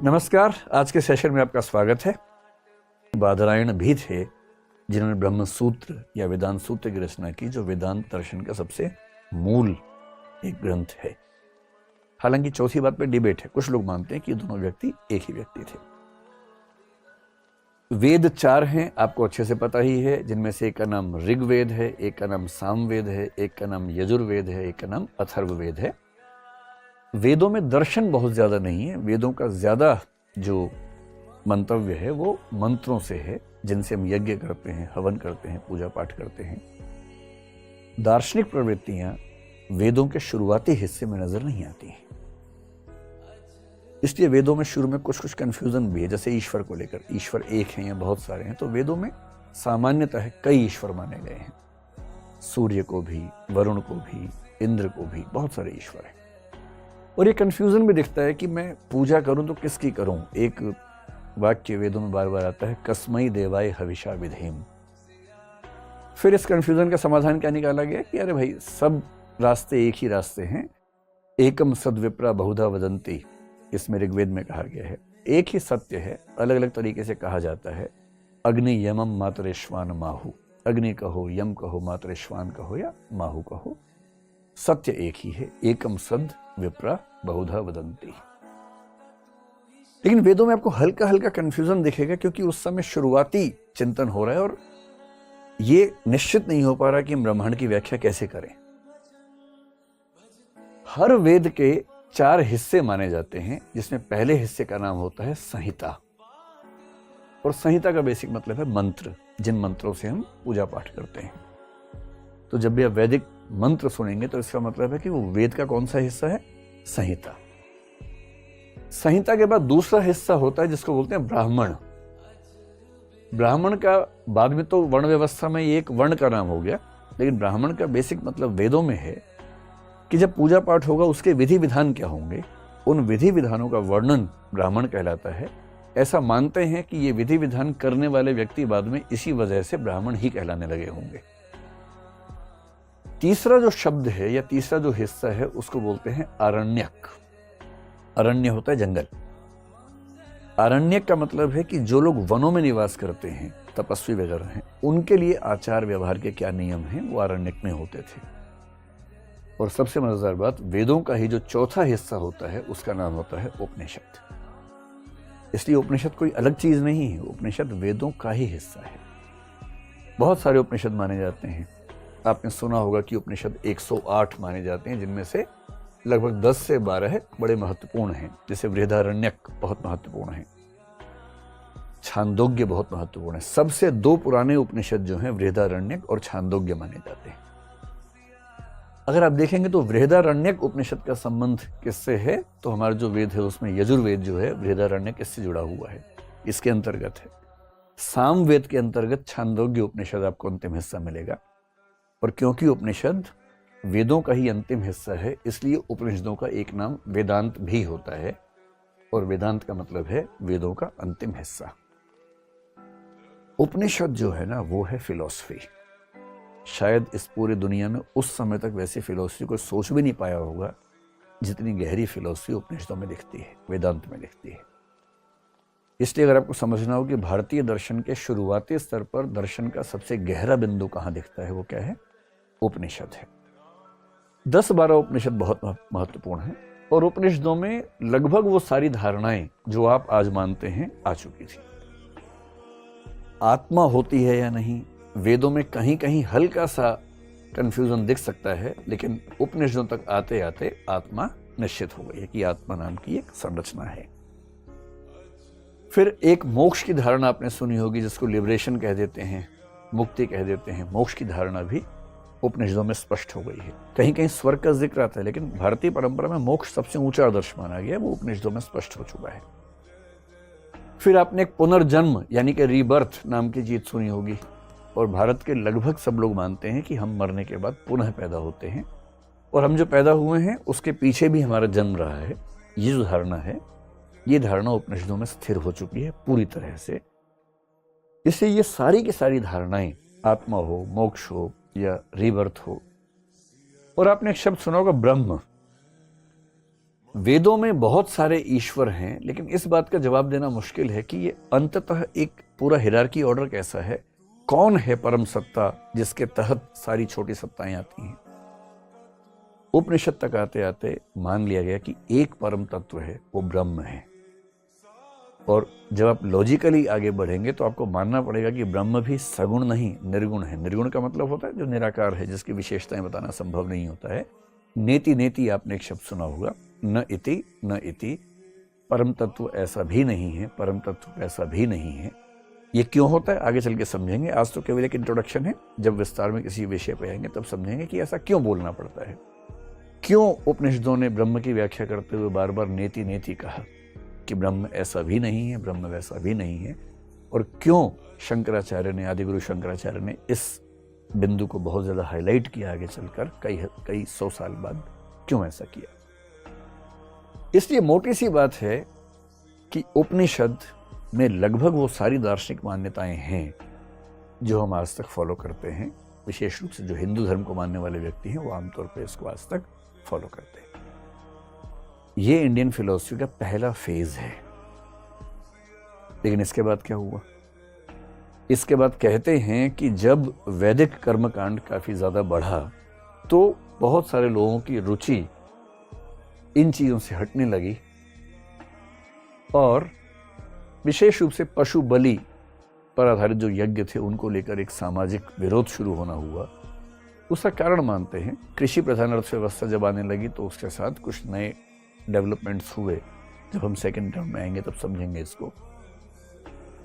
नमस्कार। आज के सेशन में आपका स्वागत है। बादरायण भी थे जिन्होंने ब्रह्म सूत्र या वेदांत सूत्र की रचना की, जो वेदांत दर्शन का सबसे मूल एक ग्रंथ है। हालांकि चौथी बात पर डिबेट है। कुछ लोग मानते हैं कि दोनों व्यक्ति एक ही व्यक्ति थे। वेद 4 हैं, आपको अच्छे से पता ही है, जिनमें से एक का नाम ऋग्वेद है, एक का नाम सामवेद है, एक का नाम यजुर्वेद है, एक का नाम अथर्ववेद है। वेदों में दर्शन बहुत ज्यादा नहीं है। वेदों का ज्यादा जो मंतव्य है वो मंत्रों से है, जिनसे हम यज्ञ करते हैं, हवन करते हैं, पूजा पाठ करते हैं। दार्शनिक प्रवृत्तियां वेदों के शुरुआती हिस्से में नजर नहीं आती हैं। इसलिए वेदों में शुरू में कुछ कंफ्यूजन भी है। जैसे ईश्वर को लेकर, ईश्वर एक है या बहुत सारे हैं, तो वेदों में सामान्यतः कई ईश्वर माने गए हैं। सूर्य को भी, वरुण को भी, इंद्र को भी, बहुत सारे ईश्वर हैं। और ये कंफ्यूजन भी दिखता है कि मैं पूजा करूं तो किसकी करूं। एक वाक्य वेदों में बार बार आता है, कस्मै देवाय हविषा विधेम। फिर इस कंफ्यूजन का समाधान क्या निकाला गया कि अरे भाई, सब रास्ते एक ही रास्ते हैं। एकम सद्विप्रा बहुधा वदंती, इसमें ऋग्वेद में कहा गया है। एक ही सत्य है, अलग अलग तरीके से कहा जाता है। अग्नि यमम मातरेश्वान माहु, अग्नि कहो, यम कहो, मातरेश्वान कहो या माहु कहो, सत्य एक ही है। एकम सद विप्रा बहुधा वदंती। लेकिन वेदों में आपको हल्का हल्का कंफ्यूजन दिखेगा, क्योंकि उस समय शुरुआती चिंतन हो रहा है और ये निश्चित नहीं हो पा रहा कि हम ब्रह्मांड की व्याख्या कैसे करें। हर वेद के 4 हिस्से माने जाते हैं, जिसमें पहले हिस्से का नाम होता है संहिता। और संहिता का बेसिक मतलब है मंत्र, जिन मंत्रों से हम पूजा पाठ करते हैं। तो जब भी आप वैदिक मंत्र सुनेंगे तो इसका मतलब है कि वो वेद का कौन सा हिस्सा है? संहिता। संहिता के बाद दूसरा हिस्सा होता है जिसको बोलते हैं ब्राह्मण। ब्राह्मण का बाद में तो वर्ण व्यवस्था में एक वर्ण का नाम हो गया, लेकिन ब्राह्मण का बेसिक मतलब वेदों में है कि जब पूजा पाठ होगा उसके विधि विधान क्या होंगे, उन विधि विधानों का वर्णन ब्राह्मण कहलाता है। ऐसा मानते हैं कि ये विधि विधान करने वाले व्यक्ति बाद में इसी वजह से ब्राह्मण ही कहलाने लगे होंगे। तीसरा जो शब्द है या तीसरा जो हिस्सा है उसको बोलते हैं आरण्यक। अरण्य होता है जंगल। आरण्यक का मतलब है कि जो लोग वनों में निवास करते हैं, तपस्वी वगैरह हैं, उनके लिए आचार व्यवहार के क्या नियम हैं वो आरण्यक में होते थे। और सबसे मजेदार बात, वेदों का ही जो चौथा हिस्सा होता है उसका नाम होता है उपनिषद। इसलिए उपनिषद कोई अलग चीज नहीं है, उपनिषद वेदों का ही हिस्सा है। बहुत सारे उपनिषद माने जाते हैं। आपने सुना होगा कि उपनिषद 108 माने जाते हैं, जिनमें से लगभग 10 से 12 बड़े महत्वपूर्ण हैं। जैसे बृहदारण्यक बहुत महत्वपूर्ण है, छांदोग्य बहुत महत्वपूर्ण है। सबसे 2 पुराने उपनिषद जो हैं बृहदारण्यक और छांदोग्य माने जाते हैं। अगर आप देखेंगे तो बृहदारण्यक उपनिषद का संबंध किससे है, तो हमारा जो वेद है उसमें यजुर्वेद जो है बृहदारण्यक इससे जुड़ा हुआ है, इसके अंतर्गत है। सामवेद के अंतर्गत छांदोग्य उपनिषद आपको अंतिम हिस्सा मिलेगा। और क्योंकि उपनिषद वेदों का ही अंतिम हिस्सा है, इसलिए उपनिषदों का एक नाम वेदांत भी होता है। और वेदांत का मतलब है वेदों का अंतिम हिस्सा। उपनिषद जो है ना, वो है फिलॉसफी। शायद इस पूरी दुनिया में उस समय तक वैसी फिलॉसफी कोई सोच भी नहीं पाया होगा जितनी गहरी फिलॉसफी उपनिषदों में दिखती है, वेदांत में दिखती है। इसलिए अगर आपको समझना हो कि भारतीय दर्शन के शुरुआती स्तर पर दर्शन का सबसे गहरा बिंदु कहां दिखता है, वो क्या है? उपनिषद है। 10-12 उपनिषद बहुत महत्वपूर्ण हैं। और उपनिषदों में लगभग वो सारी धारणाएं जो आप आज मानते हैं आ चुकी थी। आत्मा होती है या नहीं, वेदों में कहीं कहीं हल्का सा कंफ्यूजन दिख सकता है, लेकिन उपनिषदों तक आते आते आत्मा निश्चित हो गई है कि आत्मा नाम की एक संरचना है। फिर एक मोक्ष की धारणा आपने सुनी होगी, जिसको लिबरेशन कह देते हैं, मुक्ति कह देते हैं। मोक्ष की धारणा भी उपनिषदों में स्पष्ट हो गई है। कहीं कहीं स्वर्ग का जिक्र आता है, लेकिन भारतीय परंपरा में मोक्ष सबसे ऊंचा आदर्श माना गया, वो उपनिषदों में स्पष्ट हो चुका है। फिर आपने एक पुनर्जन्म यानी कि रीबर्थ नाम की चीज सुनी होगी। और भारत के लगभग सब लोग मानते हैं कि हम मरने के बाद पुनः पैदा होते हैं, और हम जो पैदा हुए हैं उसके पीछे भी हमारा जन्म रहा है। ये जो धारणा है, ये धारणा उपनिषदों में स्थिर हो चुकी है पूरी तरह से। इससे ये सारी की सारी धारणाएं, आत्मा हो, मोक्ष हो या रीबर्थ हो। और आपने एक शब्द सुना होगा, ब्रह्म। वेदों में बहुत सारे ईश्वर हैं, लेकिन इस बात का जवाब देना मुश्किल है कि ये अंततः एक पूरा हिरार्की ऑर्डर कैसा है, कौन है परम सत्ता जिसके तहत सारी छोटी सत्ताएं आती हैं। उपनिषद तक आते आते मान लिया गया कि एक परम तत्व है, वो ब्रह्म है। और जब आप लॉजिकली आगे बढ़ेंगे तो आपको मानना पड़ेगा कि ब्रह्म भी सगुण नहीं, निर्गुण है। निर्गुण का मतलब होता है जो निराकार है, जिसकी विशेषताएं बताना संभव नहीं होता है। नेति नेति आपने एक शब्द सुना होगा, न इति न इति। परम तत्व ऐसा भी नहीं है, परम तत्व ऐसा भी नहीं है। ये क्यों होता है आगे चल के समझेंगे, आज तो केवल एक इंट्रोडक्शन है। जब विस्तार में किसी विषय पे आएंगे तब समझेंगे कि ऐसा क्यों बोलना पड़ता है, क्यों उपनिषदों ने ब्रह्म की व्याख्या करते हुए बार बार नेति नेति कहा कि ब्रह्म ऐसा भी नहीं है, ब्रह्म वैसा भी नहीं है। और क्यों शंकराचार्य ने, आदिगुरु शंकराचार्य ने इस बिंदु को बहुत ज्यादा हाईलाइट किया आगे चलकर, कई 100 साल बाद क्यों ऐसा किया। इसलिए मोटी सी बात है कि उपनिषद में लगभग वो सारी दार्शनिक मान्यताएं हैं जो हम आज तक फॉलो करते हैं। विशेष रूप से जो हिंदू धर्म को मानने वाले व्यक्ति हैं वो आमतौर पर इसको आज तक फॉलो करते हैं। ये इंडियन फिलॉसफी का पहला फेज है। लेकिन इसके बाद क्या हुआ? इसके बाद कहते हैं कि जब वैदिक कर्मकांड काफी ज्यादा बढ़ा तो बहुत सारे लोगों की रुचि इन चीजों से हटने लगी और विशेष रूप से पशु बलि पर आधारित जो यज्ञ थे उनको लेकर एक सामाजिक विरोध शुरू होना हुआ। उसका कारण मानते हैं कृषि प्रधान अर्थव्यवस्था जब आने लगी तो उसके साथ कुछ नए डेवलपमेंट्स हुए। जब हम सेकंड टर्म में आएंगे तब समझेंगे इसको।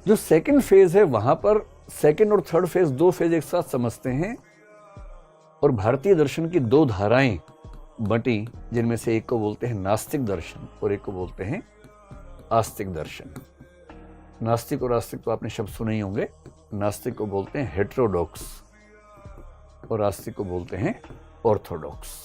जो सेकंड फेज है वहां पर सेकंड और थर्ड फेज, दो फेज एक साथ समझते हैं। और भारतीय दर्शन की दो धाराएं बटी, जिनमें से एक को बोलते हैं नास्तिक दर्शन और एक को बोलते हैं आस्तिक दर्शन। नास्तिक और आस्तिक तो आपने शब्द सुने ही होंगे। नास्तिक को बोलते हैं हेटेरोडॉक्स और आस्तिक को बोलते हैं ऑर्थोडॉक्स।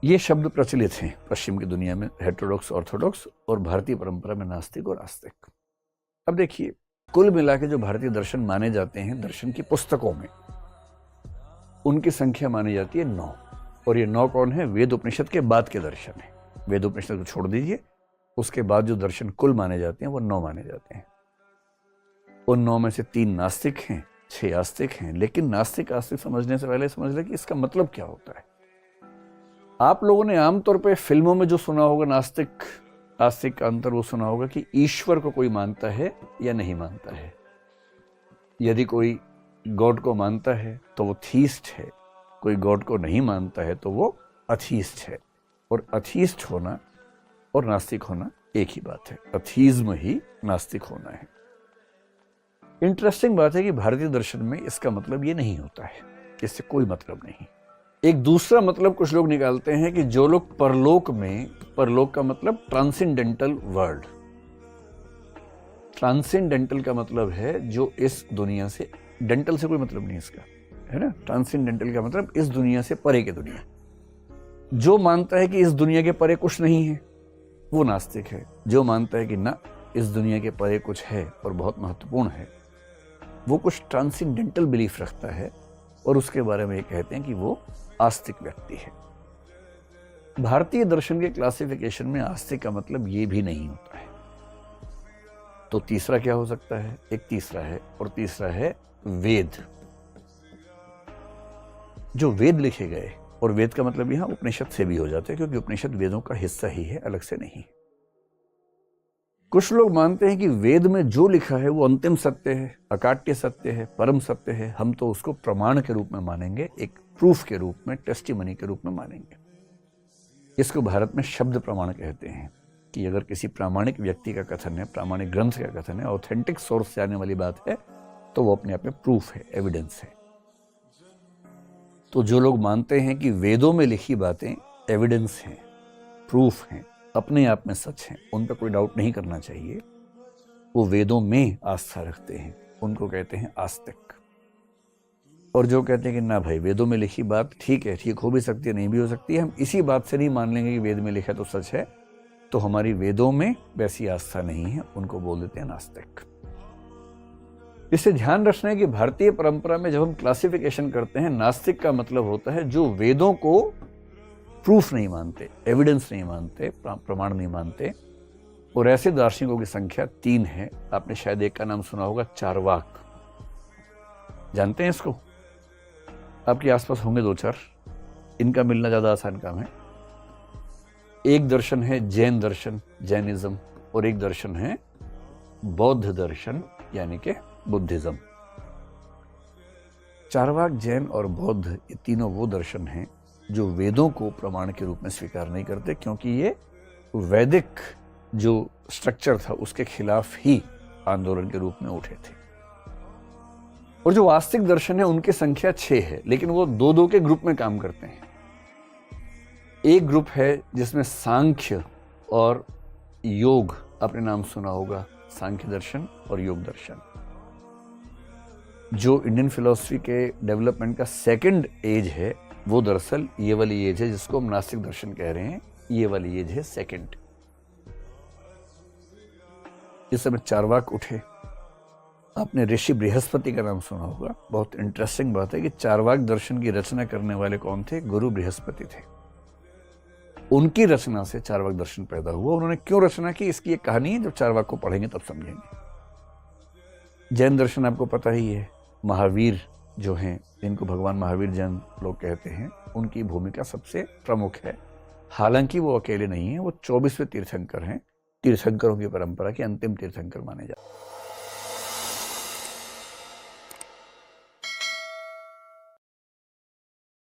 ये शब्द प्रचलित हैं पश्चिम की दुनिया में, हेटेरोडॉक्स, ऑर्थोडॉक्स, और भारतीय परंपरा में नास्तिक और आस्तिक। अब देखिए, कुल मिला के जो भारतीय दर्शन माने जाते हैं दर्शन की पुस्तकों में, उनकी संख्या मानी जाती है 9। और ये 9 कौन है? वेद उपनिषद के बाद के दर्शन है। वेद उपनिषद को छोड़ दीजिए, उसके बाद जो दर्शन कुल माने जाते हैं वो 9 माने जाते हैं। उन 9 में से 3 नास्तिक हैं, 6 आस्तिक हैं। लेकिन नास्तिक आस्तिक समझने से पहले समझ लें कि इसका मतलब क्या होता है। आप लोगों ने आमतौर पे फिल्मों में जो सुना होगा नास्तिक आस्तिक का अंतर, वो सुना होगा कि ईश्वर को कोई मानता है या नहीं मानता है। यदि कोई गॉड को मानता है तो वो थीस्ट है, कोई गॉड को नहीं मानता है तो वो अथीस्ट है। और अथीस्ट होना और नास्तिक होना एक ही बात है। अथीज्म ही नास्तिक होना है। इंटरेस्टिंग बात है कि भारतीय दर्शन में इसका मतलब ये नहीं होता है, इससे कोई मतलब नहीं। एक दूसरा मतलब कुछ लोग निकालते हैं कि जो लोग परलोक में, परलोक का मतलब ट्रांसेंडेंटल वर्ल्ड, ट्रांसेंडेंटल का मतलब है जो इस दुनिया से, डेंटल से कोई मतलब नहीं इसका, है ना। ट्रांसेंडेंटल का मतलब इस दुनिया से परे की दुनिया। जो मानता है कि इस दुनिया के परे कुछ नहीं है वो नास्तिक है। जो मानता है कि ना, इस दुनिया के परे कुछ है और बहुत महत्वपूर्ण है, वो कुछ ट्रांसेंडेंटल बिलीफ रखता है और उसके बारे में ये कहते हैं कि वो आस्तिक व्यक्ति है। भारतीय दर्शन के क्लासिफिकेशन में आस्तिक का मतलब ये भी नहीं होता है। तो तीसरा क्या हो सकता है? एक तीसरा है, और तीसरा है वेद। जो वेद लिखे गए, और वेद का मतलब यहां उपनिषद से भी हो जाते हैं क्योंकि उपनिषद वेदों का हिस्सा ही है, अलग से नहीं। कुछ लोग मानते हैं कि वेद में जो लिखा है वो अंतिम सत्य है, अकाट्य सत्य है, परम सत्य है। हम तो उसको प्रमाण के रूप में मानेंगे, एक प्रूफ के रूप में, टेस्टिमनी के रूप में मानेंगे। इसको भारत में शब्द प्रमाण कहते हैं कि अगर किसी प्रामाणिक व्यक्ति का कथन है, प्रामाणिक ग्रंथ का कथन है, ऑथेंटिक सोर्स से आने वाली बात है, तो वो अपने आप में प्रूफ है, एविडेंस है। तो जो लोग मानते हैं कि वेदों में लिखी बातें एविडेंस हैं, प्रूफ हैं, अपने आप में सच हैं, उन पर कोई डाउट नहीं करना चाहिए, वो वेदों में आस्था रखते हैं, उनको कहते हैं आस्तिक। और जो कहते हैं कि ना भाई, वेदों में लिखी बात ठीक है, ठीक हो भी सकती है, नहीं भी हो सकती है, हम इसी बात से नहीं मान लेंगे कि वेद में लिखा तो सच है, तो हमारी वेदों में वैसी आस्था नहीं है, उनको बोल देते हैं नास्तिक। इससे ध्यान रखना है कि भारतीय परंपरा में जब हम क्लासिफिकेशन करते हैं, नास्तिक का मतलब होता है जो वेदों को प्रूफ नहीं मानते, एविडेंस नहीं मानते, प्रमाण नहीं मानते। और ऐसे दार्शनिकों की संख्या 3 है। आपने शायद एक का नाम सुना होगा, चारवाक। जानते हैं इसको? आपके आसपास होंगे 2-4। इनका मिलना ज्यादा आसान काम है। एक दर्शन है जैन दर्शन, जैनिज्म, और एक दर्शन है बौद्ध दर्शन यानी कि बुद्धिज्म। चारवाक, जैन और बौद्ध, ये तीनों वो दर्शन हैं जो वेदों को प्रमाण के रूप में स्वीकार नहीं करते, क्योंकि ये वैदिक जो स्ट्रक्चर था उसके खिलाफ ही आंदोलन के रूप में उठे थे। और जो वास्तविक दर्शन है उनकी संख्या 6 है, लेकिन वो 2-2 के ग्रुप में काम करते हैं। एक ग्रुप है जिसमें सांख्य और योग, आपने नाम सुना होगा, सांख्य दर्शन और योग दर्शन। जो इंडियन फिलॉसफी के डेवलपमेंट का सेकंड एज है, वो दरअसल ये वाली एज है जिसको हम नास्तिक दर्शन कह रहे हैं। ये वाली एज है सेकंड। इस समय चारवाक उठे। आपने ऋषि बृहस्पति का नाम सुना होगा। बहुत इंटरेस्टिंग बात है कि चारवाक दर्शन की रचना करने वाले कौन थे? गुरु बृहस्पति थे। उनकी रचना से चारवाक दर्शन पैदा हुआ। उन्होंने क्यों रचना की, इसकी एक कहानी है, जब चारवाक को पढ़ेंगे तब समझेंगे। जैन दर्शन आपको पता ही है। महावीर जो हैं, जिनको भगवान महावीर जैन लोग कहते हैं, उनकी भूमिका सबसे प्रमुख है। हालांकि वो अकेले नहीं है, वो 24वें तीर्थंकर हैं। तीर्थंकरों की परंपरा के अंतिम तीर्थंकर माने जाते हैं।